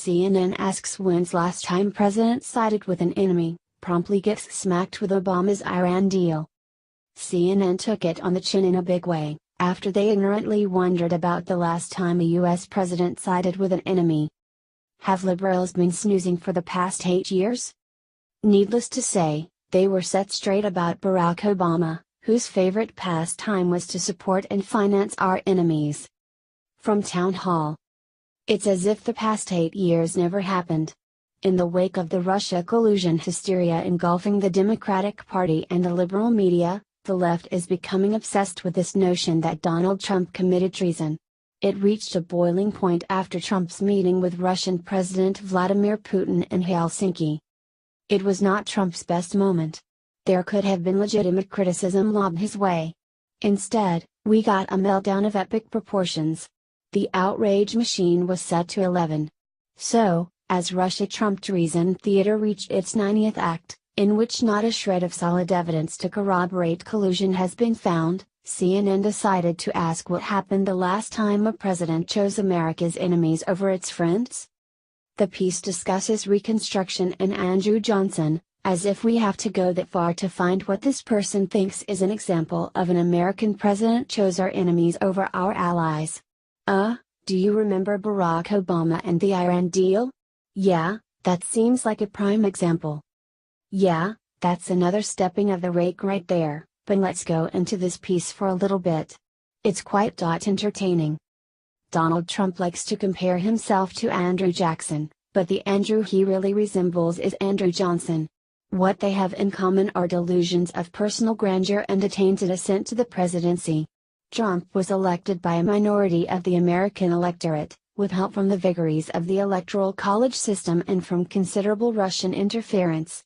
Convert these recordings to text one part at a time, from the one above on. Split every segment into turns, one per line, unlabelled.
CNN asks when's last time president sided with an enemy, promptly gets smacked with Obama's Iran deal. CNN took it on the chin in a big way, after they ignorantly wondered about the last time a US president sided with an enemy. Have liberals been snoozing for the past 8 years? Needless to say, they were set straight about Barack Obama, whose favorite pastime was to support and finance our enemies. From Town Hall. It's as if the past 8 years never happened. In the wake of the Russia collusion hysteria engulfing the Democratic Party and the liberal media, the left is becoming obsessed with this notion that Donald Trump committed treason. It reached a boiling point after Trump's meeting with Russian President Vladimir Putin in Helsinki. It was not Trump's best moment. There could have been legitimate criticism lobbed his way. Instead, we got a meltdown of epic proportions. The outrage machine was set to 11. So, as Russia-Trump-Treason Theater reached its 90th act, in which not a shred of solid evidence to corroborate collusion has been found, CNN decided to ask what happened the last time a president chose America's enemies over its friends. The piece discusses Reconstruction and Andrew Johnson, as if we have to go that far to find what this person thinks is an example of an American president chose our enemies over our allies. Do you remember Barack Obama and the Iran deal? Yeah, that seems like a prime example. Yeah, that's another stepping of the rake right there, but let's go into this piece for a little bit. It's quite entertaining. Donald Trump likes to compare himself to Andrew Jackson, but the Andrew he really resembles is Andrew Johnson. What they have in common are delusions of personal grandeur and a tainted ascent to the presidency. Trump was elected by a minority of the American electorate, with help from the vagaries of the Electoral College system and from considerable Russian interference.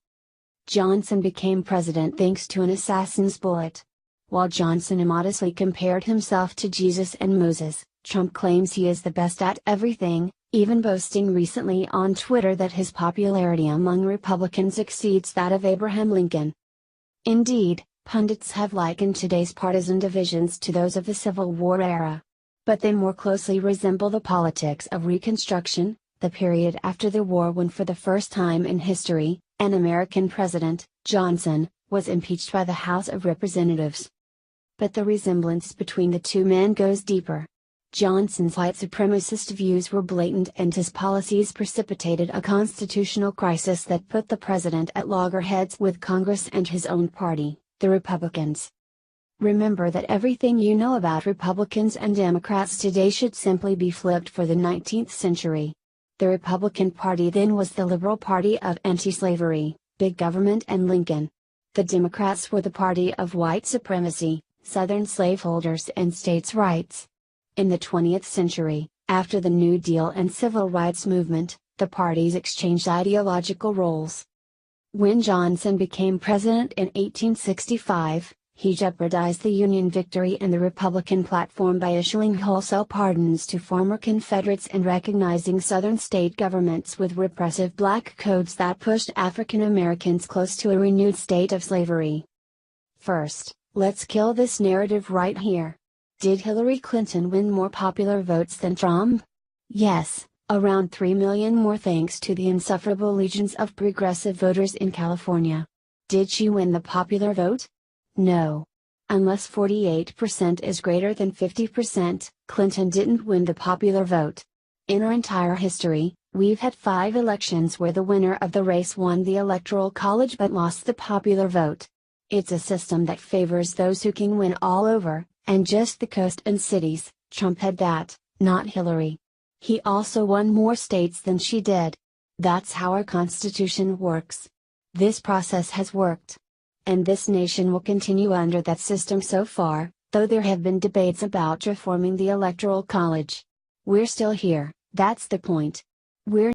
Johnson became president thanks to an assassin's bullet. While Johnson immodestly compared himself to Jesus and Moses, Trump claims he is the best at everything, even boasting recently on Twitter that his popularity among Republicans exceeds that of Abraham Lincoln. Indeed, pundits have likened today's partisan divisions to those of the Civil War era. But they more closely resemble the politics of Reconstruction, the period after the war when for the first time in history, an American president, Johnson, was impeached by the House of Representatives. But the resemblance between the two men goes deeper. Johnson's white supremacist views were blatant and his policies precipitated a constitutional crisis that put the president at loggerheads with Congress and his own party, the Republicans. Remember that everything you know about Republicans and Democrats today should simply be flipped for the 19th century. The Republican Party then was the liberal party of anti-slavery, big government and Lincoln. The Democrats were the party of white supremacy, Southern slaveholders and states' rights. In the 20th century, after the New Deal and Civil Rights Movement, the parties exchanged ideological roles. When Johnson became president in 1865, he jeopardized the Union victory and the Republican platform by issuing wholesale pardons to former Confederates and recognizing Southern state governments with repressive black codes that pushed African Americans close to a renewed state of slavery. First, let's kill this narrative right here. Did Hillary Clinton win more popular votes than Trump? Yes, around 3 million more thanks to the insufferable legions of progressive voters in California. Did she win the popular vote? No. Unless 48% is greater than 50%, Clinton didn't win the popular vote. In our entire history, we've had 5 elections where the winner of the race won the Electoral College but lost the popular vote. It's a system that favors those who can win all over, and just the coast and cities. Trump had that, not Hillary. He also won more states than she did. That's how our Constitution works. This process has worked. And this nation will continue under that system so far, though there have been debates about reforming the Electoral College. We're still here, that's the point. We're